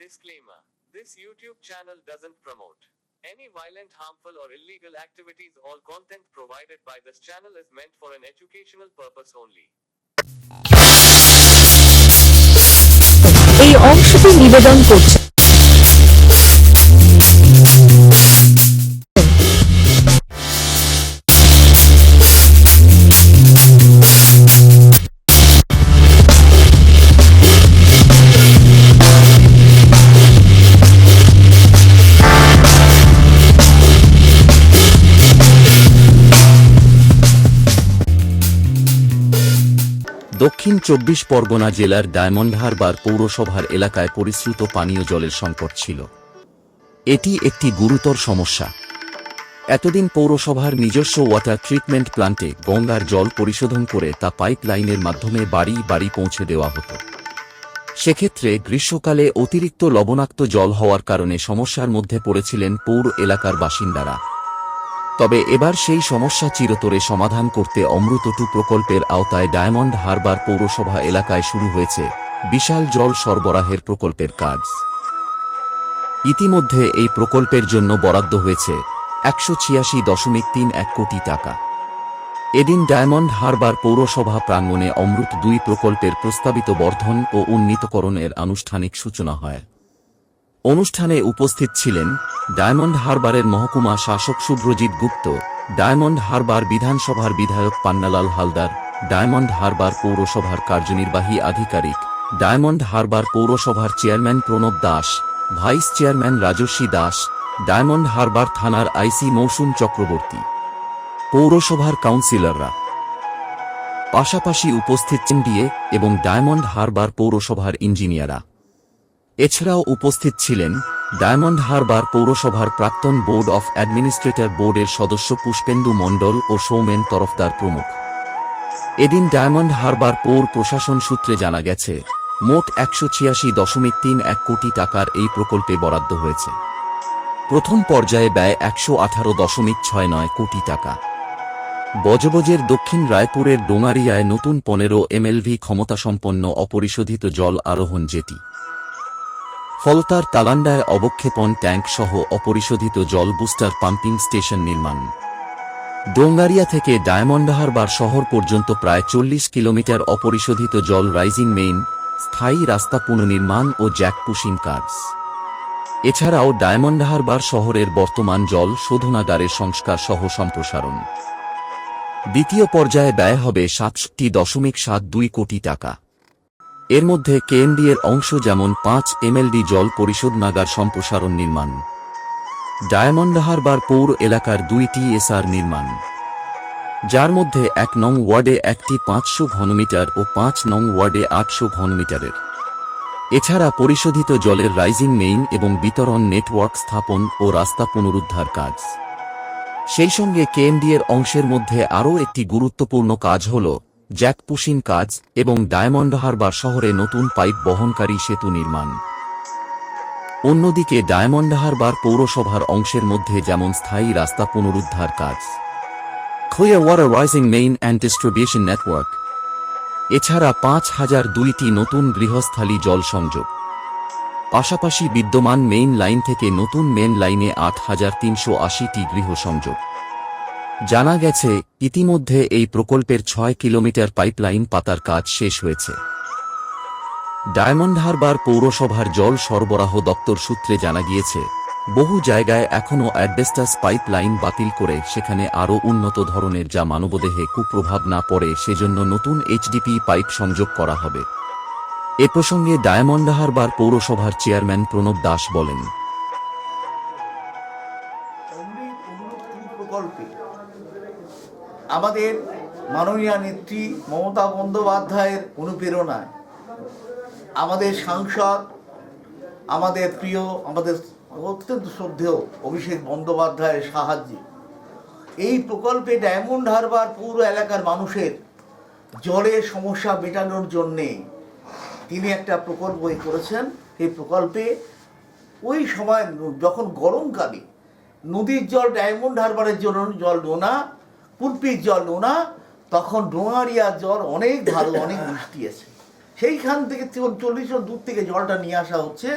Disclaimer: this YouTube channel doesn't promote any violent, harmful, or illegal activities. All content provided by this channel is meant for an educational purpose only. এই অংশটি নিবেদন করছে দক্ষিণ ২৪ পরগনা জেলার diamond Harbour পৌরসভার এলাকায় পরিশ্রুত পানীয় জলের সংকট ছিল। এটি একটি গুরুতর সমস্যা। এতদিন পৌরসভার নিজস্ব ওয়াটার ট্রিটমেন্ট প্ল্যান্টে গঙ্গার জল পরিশোধন করে তা পাইপ লাইনের মাধ্যমে বাড়ি বাড়ি পৌঁছে দেওয়া হতো। সেক্ষেত্রে গ্রীষ্মকালে অতিরিক্ত লবণাক্ত জল হওয়ার কারণে সমস্যার মধ্যে পড়েছিলেন পৌর এলাকার বাসিন্দারা। তবে এবার সেই সমস্যা চিরতরে সমাধান করতে অমৃত 2 প্রকল্পের আওতায় ডায়মন্ড হারবার পৌরসভা এলাকায় শুরু হয়েছে বিশাল জল সরবরাহের প্রকল্পের কাজ। ইতিমধ্যে এই প্রকল্পের জন্য বরাদ্দ হয়েছে ১৮৬.31 কোটি টাকা। এদিন ডায়মন্ড হারবার পৌরসভা প্রাঙ্গণে অমৃত 2 প্রকল্পের প্রস্তাবিত বর্ধন ও উন্নীতকরণের আনুষ্ঠানিক সূচনা হয়। অনুষ্ঠানে উপস্থিত ছিলেন ডায়মন্ড হারবারের মহকুমা শাসক শুভ্রজিৎ গুপ্ত, ডায়মন্ড হারবার বিধানসভার বিধায়ক পান্নালাল হালদার, ডায়মন্ড হারবার পৌরসভার কার্যনির্বাহী আধিকারিক, ডায়মন্ড হারবার পৌরসভার chairman Pranab Das, vice chairman Rajasvi Das, diamond Harbour থানার আইসি মৌসুম চক্রবর্তী, পৌরসভার কাউন্সিলররা। পাশাপাশি উপস্থিত এনডিএ এবং ডায়মন্ড হারবার পৌরসভার ইঞ্জিনিয়াররা। এছাড়াও উপস্থিত ছিলেন ডায়মন্ড হারবার পৌরসভার প্রাক্তন বোর্ড অফ অ্যাডমিনিস্ট্রেটর বোর্ডের সদস্য পুষ্পেন্দু মণ্ডল ও সৌমেন তরফদার প্রমুখ। এদিন ডায়মন্ড হারবার পৌর প্রশাসন সূত্রে জানা গেছে, মোট ১৮৬.31 কোটি টাকার এই প্রকল্পে বরাদ্দ হয়েছে। প্রথম পর্যায়ে ব্যয় ১১৮.৬৯ কোটি টাকা। বজবজের দক্ষিণ রায়পুরের ডোঙারিয়ায় নতুন ১৫ এমএলভি ক্ষমতাসম্পন্ন অপরিশোধিত জল আরোহণ জেটি, ফলতার তালান্ডায় অবক্ষেপণ ট্যাঙ্ক সহ অপরিশোধিত জল বুস্টার পাম্পিং স্টেশন নির্মাণ। ডোঙ্গারিয়া থেকে ডায়মন্ড হারবার শহর পর্যন্ত প্রায় ৪০ কিলোমিটার অপরিশোধিত জল রাইজিং মেইন, স্থায়ী রাস্তা পুনর্নির্মাণ ও জ্যাক পুশিং কাজ। এছাড়াও ডায়মন্ড হারবার শহরের বর্তমান জল শোধনাগারের সংস্কার সহ সম্প্রসারণ। দ্বিতীয় পর্যায়ে ব্যয় হবে ৬৭.৭২ কোটি টাকা। এর মধ্যে কেএমডি এর অংশ যেমন ৫ এমএলডি জল পরিশোধনাগার সম্প্রসারণ নির্মাণ, ডায়মন্ড হারবার পৌর এলাকার ২টি এসআর নির্মাণ, যার মধ্যে ১ নং ওয়ার্ডে একটি ৫০০ ঘনমিটার ও ৫ নং ওয়ার্ডে ৮০০ ঘনমিটারের। এছাড়া পরিশোধিত জলের রাইজিং মেইন এবং বিতরণ নেটওয়ার্ক স্থাপন ও রাস্তা পুনরুদ্ধার কাজ। সেই সঙ্গে কেএমডি এর অংশের মধ্যে আরও একটি গুরুত্বপূর্ণ কাজ হল জ্যাক পুশিং কাজ এবং ডায়মন্ড হারবার শহরে নতুন পাইপ বহনকারী সেতু নির্মাণ। অন্যদিকে ডায়মন্ড হারবার পৌরসভার অংশের মধ্যে যেমন স্থায়ী রাস্তা পুনরুদ্ধার কাজ, clear water rising main and distribution network, এছাড়া ৫,০০২টি নতুন গৃহস্থালী জল সংযোগ, পাশাপাশি বিদ্যমান মেইন লাইন থেকে নতুন মেন লাইনে ৮,৩৮০টি গৃহ সংযোগ। জানা গেছে, ইতিমধ্যে এই প্রকল্পের ৬ কিলোমিটার পাইপলাইন পাতার কাজ শেষ হয়েছে। ডায়মন্ড হারবার পৌরসভার জল সরবরাহ দপ্তর সূত্রে জানা গিয়েছে, বহু জায়গায় এখনও অ্যাডবেস্টাস পাইপ লাইন বাতিল করে সেখানে আরও উন্নত ধরনের যা মানবদেহে কুপ্রভাব না পড়ে সেজন্য নতুন এইচডিপি পাইপ সংযোগ করা হবে। এ প্রসঙ্গে ডায়মন্ড হারবার পৌরসভার চেয়ারম্যান প্রণব দাস বলেন, আমাদের মাননীয় নেত্রী মমতা বন্দ্যোপাধ্যায়ের অনুপ্রেরণায় আমাদের সাংসদ, আমাদের প্রিয়, আমাদের অত্যন্ত শ্রদ্ধেয় অভিষেক বন্দ্যোপাধ্যায়ের সাহায্যে এই প্রকল্পে ডায়মন্ড হারবার পৌর এলাকার মানুষের জলের সমস্যা মেটানোর জন্যে তিনি একটা প্রকল্প করেছেন। এই প্রকল্পে ওই সময় যখন গরমকালে নদীর জল ডায়মন্ড হারবারের জন্য জল নোনা, কুলপির জল নোনা, তখন ডোঙারিয়ার জল অনেক ভালো, অনেক মিষ্টি আছে। সেইখান থেকে ৪০ দূর থেকে জলটা নিয়ে আসা হচ্ছে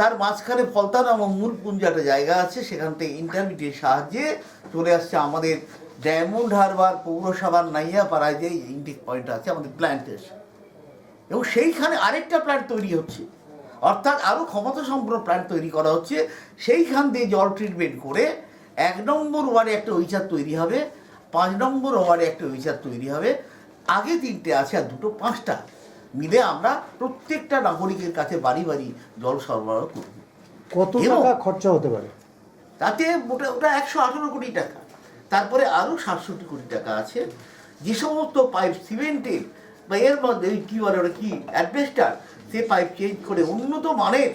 তার মাঝখানে ফলতা নামক মূলপুঞ্জ একটা জায়গা আছে, সেখান থেকে ইন্টারমিডিয়েট সাহায্যে চলে আসছে আমাদের ডায়মন্ড হারবার পৌরসভার নাইয়াপাড়ায় যে ইনটেক পয়েন্ট আছে আমাদের প্ল্যান্টের, এবং সেইখানে আরেকটা প্ল্যান্ট তৈরি হচ্ছে, অর্থাৎ আরও ক্ষমতা সম্পন্ন প্ল্যান্ট তৈরি করা হচ্ছে। সেইখান দিয়ে জল ট্রিটমেন্ট করে 1 নম্বর ওয়ার্ডে একটা ওইচার তৈরি হবে, 5 নম্বর ওয়ার্ডে একটা ওইচার তৈরি হবে, আগে 3টে আছে আর 2টো 5টা মিলে আমরা প্রত্যেকটা নাগরিকের কাছে বাড়ি বাড়ি জল সরবরাহ করব। কত এবং টাকা খরচা হতে পারে? তাতে ওটা 118 কোটি টাকা। তারপরে আরও 67 কোটি টাকা আছে, যে সমস্ত পাইপ সিমেন্টের বা এর মধ্যে কী বলে ওটা কি অ্যাডভেস্টার, সে পাইপ চেঞ্জ করে উন্নত মানের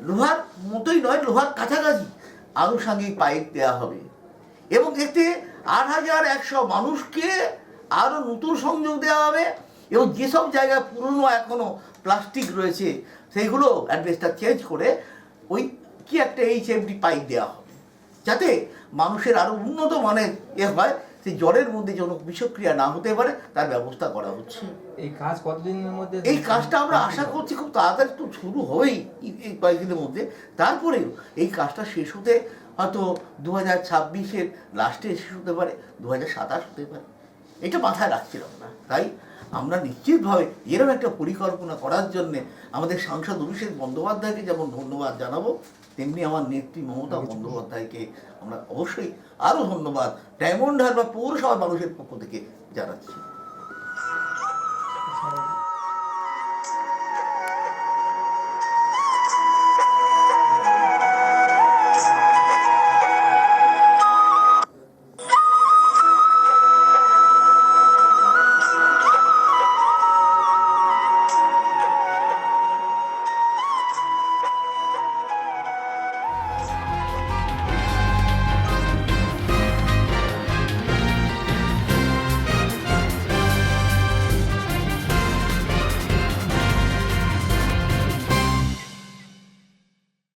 লোহার মতোই নয়, লোহার কাছাকাছি আনুষঙ্গিক পাইপ দেওয়া হবে, এবং এতে 8100 মানুষকে আরও নতুন সংযোগ দেওয়া হবে, এবং যেসব জায়গায় পুরনো এখনও প্লাস্টিক রয়েছে সেইগুলো অ্যাডভেস্টার চেঞ্জ করে ওই কি একটা HFD পাইপ দেওয়া হবে, যাতে মানুষের আরও উন্নত মানের হয়, সেই জলের মধ্যে যেন বিষক্রিয়া না হতে পারে তার ব্যবস্থা করা হচ্ছে। এই কাজ কতদিনের মধ্যে? এই কাজটা আমরা আশা করছি খুব তাড়াতাড়ি তো শুরু হবেই এই কয়েকদিনের মধ্যে। তারপরেও এই কাজটা শেষ হতে হয়তো 2026-এর লাস্টে শেষ হতে পারে, 2027 হতে পারে, এটা মাথায় রাখছিলাম না। তাই আমরা নিশ্চিতভাবে এরকম একটা পরিকল্পনা করার জন্যে আমাদের সাংসদ অভিষেক বন্দ্যোপাধ্যায়কে যেমন ধন্যবাদ জানাবো, তেমনি আমার নেত্রী মমতা বন্দ্যোপাধ্যায়কে আমরা অবশ্যই আরও ধন্যবাদ ডায়মন্ড হারবার পৌরসভার মানুষের পক্ষ থেকে জানাচ্ছি।